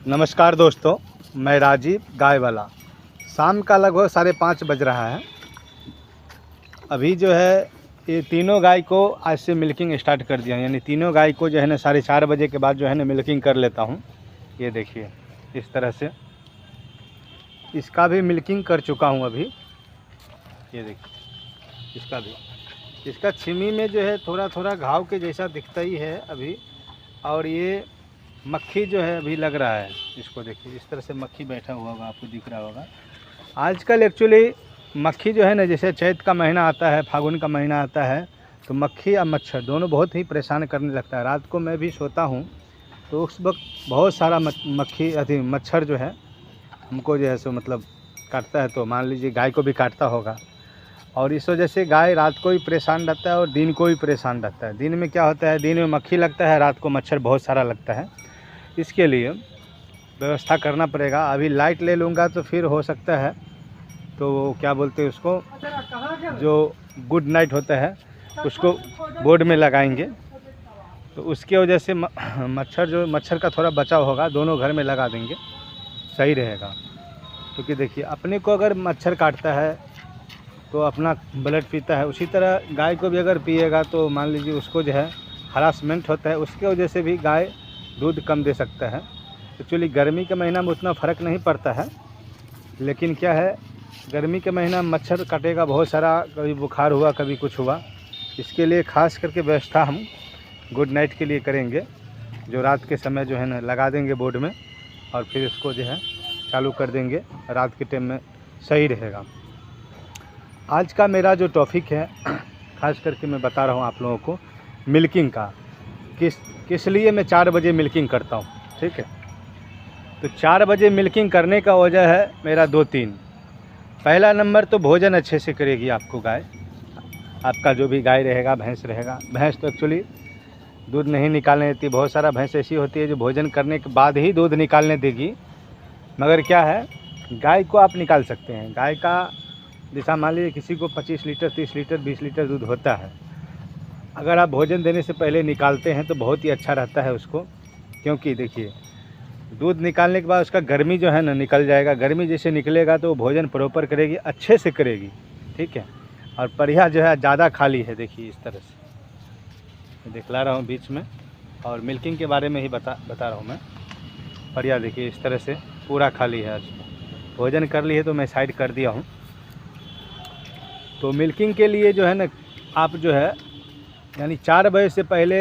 नमस्कार दोस्तों, मैं राजीव गाय वाला। शाम का लगभग 5:30 बज रहा है। अभी जो है ये तीनों गाय को आज से मिल्किंग स्टार्ट कर दिया, यानी तीनों गाय को जो है ना 4:30 बजे के बाद जो है ना मिल्किंग कर लेता हूँ। ये देखिए इस तरह से इसका भी मिल्किंग कर चुका हूँ अभी। ये देखिए इसका छिमी में जो है थोड़ा थोड़ा घाव के जैसा दिखता ही है अभी। और ये मक्खी जो है अभी लग रहा है, इसको देखिए इस तरह से मक्खी बैठा हुआ होगा, आपको दिख रहा होगा। आजकल एक्चुअली मक्खी जो है ना, जैसे चैत का महीना आता है, फागुन का महीना आता है, तो मक्खी और मच्छर दोनों बहुत ही परेशान करने लगता है। रात को मैं भी सोता हूँ तो उस वक्त बहुत सारा मच्छर जो है हमको जो है सो मतलब काटता है। तो मान लीजिए गाय को भी काटता होगा, और इस वजह से गाय रात को भी परेशान रहता है और दिन को भी परेशान रहता है। दिन में क्या होता है, दिन में मक्खी लगता है, रात को मच्छर बहुत सारा लगता है। इसके लिए व्यवस्था करना पड़ेगा। अभी लाइट ले लूँगा तो फिर हो सकता है तो क्या बोलते हैं उसको, जो गुड नाइट होता है उसको बोर्ड में लगाएंगे, तो उसके वजह से मच्छर का थोड़ा बचाव होगा। दोनों घर में लगा देंगे, सही रहेगा। क्योंकि देखिए अपने को अगर मच्छर काटता है तो अपना ब्लड पीता है, उसी तरह गाय को भी अगर पिएगा तो मान लीजिए उसको जो है हरासमेंट होता है, उसके वजह से भी गाय दूध कम दे सकता है। एक्चुअली गर्मी के महीना में उतना फ़र्क नहीं पड़ता है, लेकिन क्या है गर्मी के महीना में मच्छर काटेगा बहुत सारा, कभी बुखार हुआ कभी कुछ हुआ। इसके लिए ख़ास करके व्यवस्था हम गुड नाइट के लिए करेंगे, जो रात के समय जो है ना लगा देंगे बोर्ड में, और फिर इसको जो है चालू कर देंगे रात के टाइम में, सही रहेगा। आज का मेरा जो टॉपिक है ख़ास करके मैं बता रहा हूँ आप लोगों को मिल्किंग का, किस लिए मैं 4 बजे मिल्किंग करता हूँ। ठीक है, तो 4 बजे मिल्किंग करने का वजह है मेरा 2-3। पहला नंबर तो भोजन अच्छे से करेगी आपको गाय। आपका जो भी गाय रहेगा, भैंस रहेगा, भैंस तो एक्चुअली दूध नहीं निकालने देती। बहुत सारा भैंस ऐसी होती है जो भोजन करने के बाद ही दूध निकालने देगी, मगर क्या है गाय को आप निकाल सकते हैं। गाय का जैसा मान लीजिए किसी को 25 लीटर, 30 लीटर, 20 लीटर दूध होता है, अगर आप भोजन देने से पहले निकालते हैं तो बहुत ही अच्छा रहता है उसको। क्योंकि देखिए दूध निकालने के बाद उसका गर्मी जो है ना निकल जाएगा। गर्मी जैसे निकलेगा तो वो भोजन प्रॉपर करेगी, अच्छे से करेगी। ठीक है, और बढ़िया जो है ज़्यादा खाली है, देखिए इस तरह से दिखला रहा हूँ बीच में, और मिल्किंग के बारे में ही बता रहा हूँ मैं। बढ़िया देखिए इस तरह से पूरा खाली है। आज भोजन कर ली है तो मैं साइड कर दिया हूँ। तो मिल्किंग के लिए जो है ना आप जो है यानी 4 बजे से पहले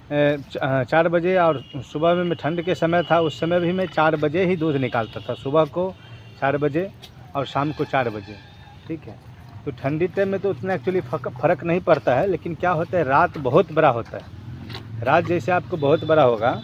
4 बजे, और सुबह में ठंड के समय था उस समय भी मैं 4 बजे ही दूध निकालता था, सुबह को 4 बजे और शाम को 4 बजे। ठीक है, तो ठंडी टाइम में तो उतना एक्चुअली फ़र्क नहीं पड़ता है, लेकिन क्या होता है रात बहुत बड़ा होता है। रात जैसे आपको बहुत बड़ा होगा,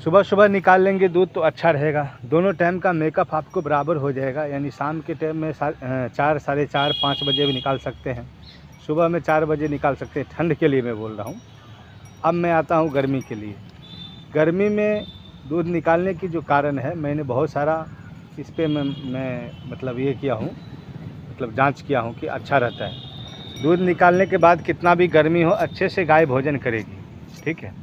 सुबह निकाल लेंगे दूध तो अच्छा रहेगा। दोनों टाइम का मेकअप आपको बराबर हो जाएगा, यानी शाम के टाइम में 4, 4:30, 5 बजे भी निकाल सकते हैं, सुबह में 4 बजे निकाल सकते हैं। ठंड के लिए मैं बोल रहा हूँ। अब मैं आता हूँ गर्मी के लिए। गर्मी में दूध निकालने की जो कारण है, मैंने बहुत सारा इस पे मैं मतलब ये किया हूँ, मतलब जांच किया हूँ कि अच्छा रहता है। दूध निकालने के बाद कितना भी गर्मी हो, अच्छे से गाय भोजन करेगी। ठीक है,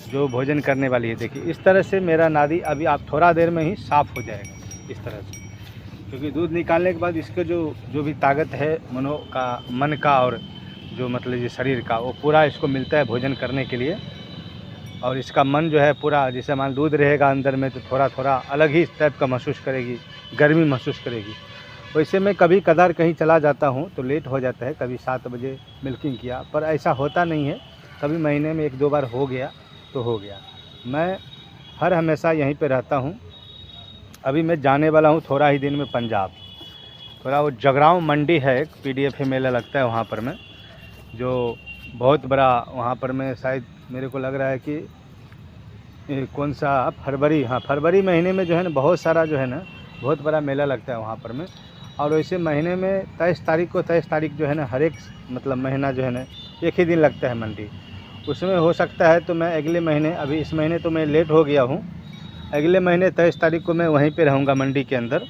जो भोजन करने वाली है, देखिए इस तरह से मेरा नादी अभी आप थोड़ा देर में ही साफ़ हो जाएगा इस तरह से। क्योंकि दूध निकालने के बाद इसके जो भी ताकत है मन का और जो मतलब ये शरीर का, वो पूरा इसको मिलता है भोजन करने के लिए। और इसका मन जो है पूरा, जैसे मान दूध रहेगा अंदर में तो थोड़ा थोड़ा अलग ही टाइप का महसूस करेगी, गर्मी महसूस करेगी। वैसे मैं कभी कदार कहीं चला जाता हूँ तो लेट हो जाता है, कभी 7 बजे मिल्किंग किया, पर ऐसा होता नहीं है। कभी महीने में 1-2 बार हो गया तो हो गया। मैं हर हमेशा यहीं पे रहता हूँ। अभी मैं जाने वाला हूँ थोड़ा ही दिन में पंजाब। थोड़ा वो जगरांव मंडी है, एक PDF मेला लगता है वहाँ पर मैं, जो बहुत बड़ा वहाँ पर मैं, शायद मेरे को लग रहा है कि कौन सा फरवरी, हाँ फरवरी महीने में जो है ना बहुत सारा जो है ना बहुत बड़ा मेला लगता है वहाँ पर में। और वैसे महीने में 23 तारीख जो है ना, हर एक मतलब महीना जो है ना एक ही दिन लगता है मंडी। उसमें हो सकता है तो मैं अगले महीने, अभी इस महीने तो मैं लेट हो गया हूँ, अगले महीने 23 तारीख को मैं वहीं पे रहूँगा मंडी के अंदर।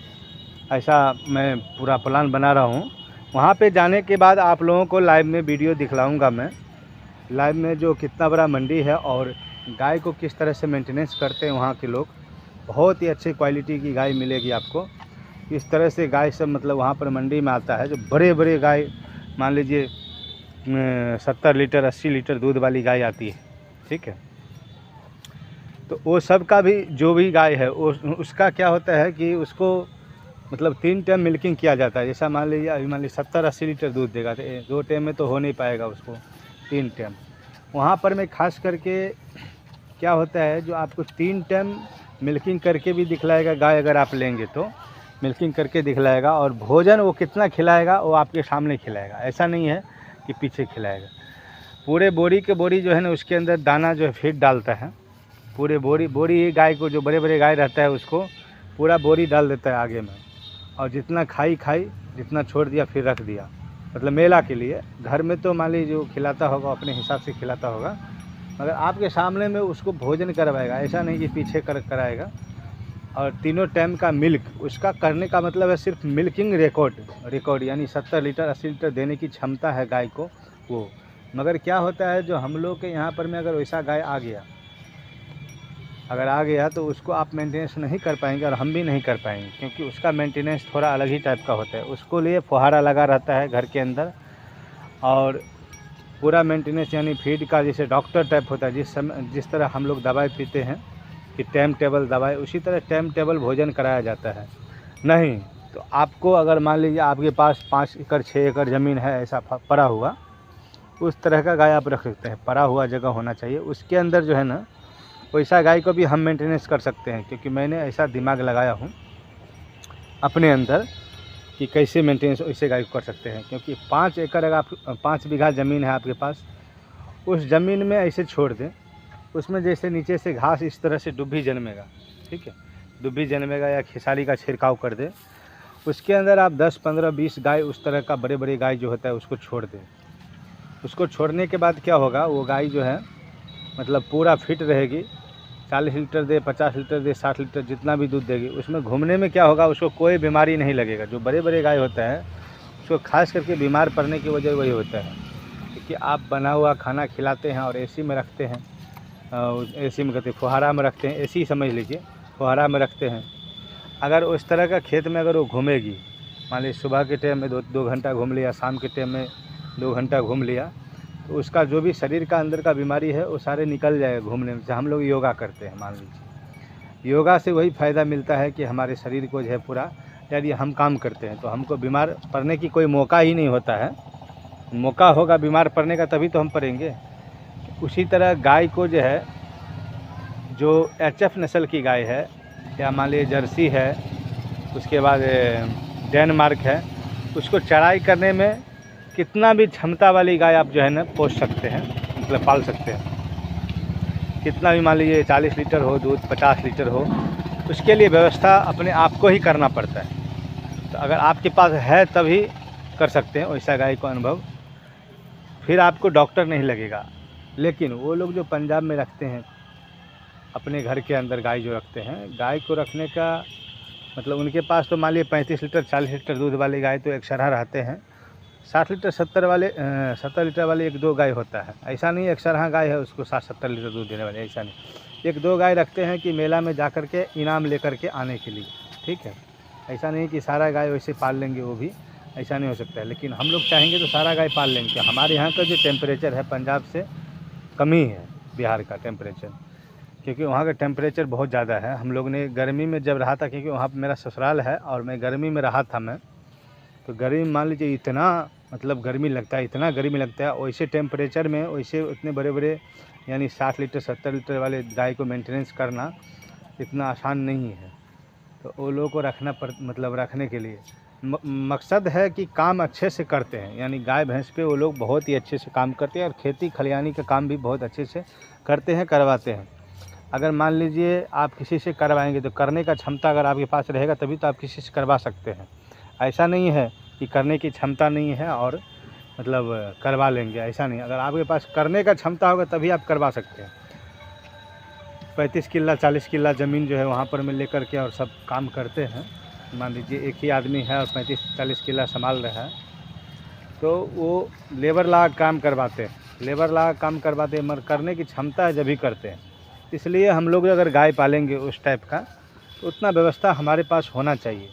ऐसा मैं पूरा प्लान बना रहा हूँ। वहाँ पे जाने के बाद आप लोगों को लाइव में वीडियो दिखलाऊँगा मैं, लाइव में जो कितना बड़ा मंडी है और गाय को किस तरह से मेंटेनेंस करते हैं वहाँ के लोग। बहुत ही अच्छी क्वालिटी की गाय मिलेगी आपको। इस तरह से गाय सब मतलब वहाँ पर मंडी में आता है, जो बड़े बड़े गाय, मान लीजिए 70 लीटर 80 लीटर दूध वाली गाय आती है, ठीक है। तो वो सब का भी जो भी गाय है उसका क्या होता है कि उसको मतलब 3 टाइम मिल्किंग किया जाता है। जैसा मान लीजिए अभी मान लीजिए 70-80 लीटर दूध देगा तो 2 टाइम में तो हो नहीं पाएगा उसको, 3 टाइम। वहाँ पर मैं खास करके क्या होता है, जो आपको 3 टाइम मिल्किंग करके भी दिखलाएगा गाय, अगर आप लेंगे तो मिल्किंग करके दिखलाएगा, और भोजन वो कितना खिलाएगा वो आपके सामने खिलाएगा। ऐसा नहीं है कि पीछे खिलाएगा। पूरे बोरी के बोरी जो है ना उसके अंदर दाना जो है फीड डालता है, पूरे बोरी गाय को, जो बड़े बड़े गाय रहता है उसको पूरा बोरी डाल देता है आगे में, और जितना खाई जितना छोड़ दिया फिर रख दिया, मतलब मेला के लिए। घर में तो मान लीजिए जो खिलाता होगा अपने हिसाब से खिलाता होगा, मगर आपके सामने में उसको भोजन करवाएगा। ऐसा नहीं कि पीछे कराएगा। और 3 टाइम का मिल्क उसका करने का मतलब है सिर्फ मिल्किंग रिकॉर्ड यानी 70 लीटर 80 लीटर देने की क्षमता है गाय को वो। मगर क्या होता है, जो हम लोग के यहाँ पर में अगर वैसा गाय आ गया तो उसको आप मेंटेनेंस नहीं कर पाएंगे, और हम भी नहीं कर पाएंगे, क्योंकि उसका मेंटेनेंस थोड़ा अलग ही टाइप का होता है। उसको लिए फुहारा लगा रहता है घर के अंदर, और पूरा मेंटेनेंस यानी फीड का जैसे डॉक्टर टाइप होता है, जिस तरह हम लोग दवाई पीते हैं कि टाइम टेबल दवाई, उसी तरह टाइम टेबल भोजन कराया जाता है। नहीं तो आपको अगर मान लीजिए आपके पास 5 एकड़ 6 एकड़ ज़मीन है ऐसा पड़ा हुआ, उस तरह का गाय आप रख सकते हैं। पड़ा हुआ जगह होना चाहिए, उसके अंदर जो है ना वैसा गाय को भी हम मेंटेनेंस कर सकते हैं, क्योंकि मैंने ऐसा दिमाग लगाया हूँ अपने अंदर कि कैसे मेंटेनेंस वैसे गाय को कर सकते हैं। क्योंकि 5 एकड़ अगर आप 5 बीघा ज़मीन है आपके पास, उस ज़मीन में ऐसे छोड़ दें, उसमें जैसे नीचे से घास इस तरह से डुब्बी जन्मेगा, ठीक है, डुब्बी जन्मेगा या खेसारी का छिड़काव कर दे, उसके अंदर आप 10 15 20 गाय उस तरह का बड़े बड़े गाय जो होता है उसको छोड़ दें। उसको छोड़ने के बाद क्या होगा, वो गाय जो है मतलब पूरा फिट रहेगी, 40 लीटर दे 50 लीटर दे 60 लीटर जितना भी दूध देगी। उसमें घूमने में क्या होगा, उसको कोई बीमारी नहीं लगेगा। जो बड़े बड़े गाय होता है उसको खास करके बीमार पड़ने की वजह वही होता है, क्योंकि आप बना हुआ खाना खिलाते हैं और एसी में रखते हैं, एसी में कहते फुहारा में रखते हैं, एसी समझ लीजिए, फुहारा में रखते हैं। अगर उस तरह का खेत में अगर वो घूमेगी, मान लीजिए सुबह के टाइम में 2 घंटा घूम लिया, शाम के टाइम में 2 घंटा घूम लिया, तो उसका जो भी शरीर का अंदर का बीमारी है वो सारे निकल जाएगा घूमने में। हम लोग योगा करते हैं, मान लीजिए योगा से वही फ़ायदा मिलता है कि हमारे शरीर को जो है पूरा, यदि हम काम करते हैं तो हमको बीमार पड़ने की कोई मौका ही नहीं होता है। मौका होगा बीमार पड़ने का तभी तो हम पड़ेंगे। उसी तरह गाय को जो है, जो HF नस्ल की गाय है या मान लीजिए जर्सी है, उसके बाद डेनमार्क है, उसको चराई करने में कितना भी क्षमता वाली गाय आप जो है ना पोस सकते हैं, मतलब पाल सकते हैं। कितना भी मान लीजिए 40 लीटर हो दूध, 50 लीटर हो, उसके लिए व्यवस्था अपने आप को ही करना पड़ता है। तो अगर आपके पास है तभी कर सकते हैं वैसा गाय को अनुभव, फिर आपको डॉक्टर नहीं लगेगा। लेकिन वो लोग जो पंजाब में रखते हैं अपने घर के अंदर गाय जो रखते हैं, गाय को रखने का मतलब उनके पास तो मान लीजिए 35 लीटर 40 लीटर दूध वाली गाय तो एक सरहा रहते हैं, 60 लीटर 70 लीटर वाले 1-2 गाय होता है। ऐसा नहीं एक सरहा गाय है उसको 60-70 लीटर दूध देने वाले, ऐसा नहीं। 1-2 गाय रखते हैं कि मेला में जा कर के इनाम लेकर के आने के लिए, ठीक है। ऐसा नहीं कि सारा गाय वैसे पाल लेंगे, वो भी ऐसा नहीं हो सकता है। लेकिन हम लोग चाहेंगे तो सारा गाय पाल लेंगे। हमारे यहाँ का जो टेम्परेचर है पंजाब से कम ही है बिहार का टेम्परेचर, क्योंकि वहाँ का टेम्परेचर बहुत ज़्यादा है। हम लोग ने गर्मी में जब रहा था, क्योंकि वहाँ पर मेरा ससुराल है और मैं गर्मी में रहा था मैं, तो गर्मी मान लीजिए इतना मतलब गर्मी लगता है, इतना गर्मी लगता है। वैसे टेम्परेचर में वैसे उतने बड़े बड़े यानी 60 लीटर 70 लीटर वाले गाय को मेंटेनेंस करना इतना आसान नहीं है। तो वो लोगों को रखना मतलब रखने के लिए मकसद है कि काम अच्छे से करते हैं, यानी गाय भैंस पे वो लोग बहुत ही अच्छे से काम करते हैं, और खेती खलियानी का काम भी बहुत अच्छे से करते हैं, करवाते हैं। अगर मान लीजिए आप किसी से करवाएंगे तो करने का क्षमता अगर आपके पास रहेगा तभी तो आप किसी से करवा सकते हैं। ऐसा नहीं है कि करने की क्षमता नहीं है और मतलब करवा लेंगे, ऐसा नहीं। अगर आपके पास करने का क्षमता होगा तभी आप करवा सकते हैं। 35 किल्ला 40 किल्ला ज़मीन जो है वहाँ पर मैं लेकर के और सब काम करते हैं। मान लीजिए एक ही आदमी है और 35-40 किल्ला संभाल रहा है, तो वो लेबर ला काम करवाते हैं, लेबर ला काम करवाते हैं, मगर करने की क्षमता है जब भी करते हैं। इसलिए हम लोग अगर गाय पालेंगे उस टाइप का तो उतना व्यवस्था हमारे पास होना चाहिए।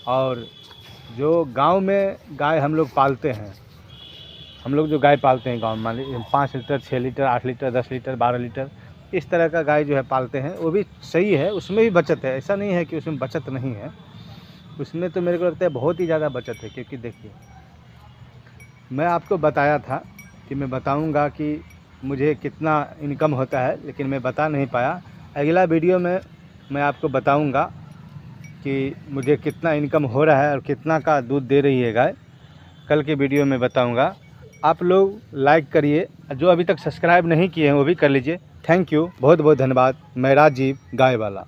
और जो गांव में गाय हम लोग पालते हैं, हम लोग जो गाय पालते हैं गाँव में, मान लीजिए 5 litre 6 litre 8 litre 10 litre 12 litre इस तरह का गाय जो है पालते हैं, वो भी सही है, उसमें भी बचत है। ऐसा नहीं है कि उसमें बचत नहीं है, उसमें तो मेरे को लगता है बहुत ही ज़्यादा बचत है। क्योंकि देखिए, मैं आपको बताया था कि मैं बताऊंगा कि मुझे कितना इनकम होता है, लेकिन मैं बता नहीं पाया। अगला वीडियो में मैं आपको बताऊंगा कि मुझे कितना इनकम हो रहा है और कितना का दूध दे रही है गाय। कल के वीडियो में बताऊंगा। आप लोग लाइक करिए, जो अभी तक सब्सक्राइब नहीं किए हैं वो भी कर लीजिए। थैंक यू, बहुत बहुत धन्यवाद। मैं राजीव गाय वाला।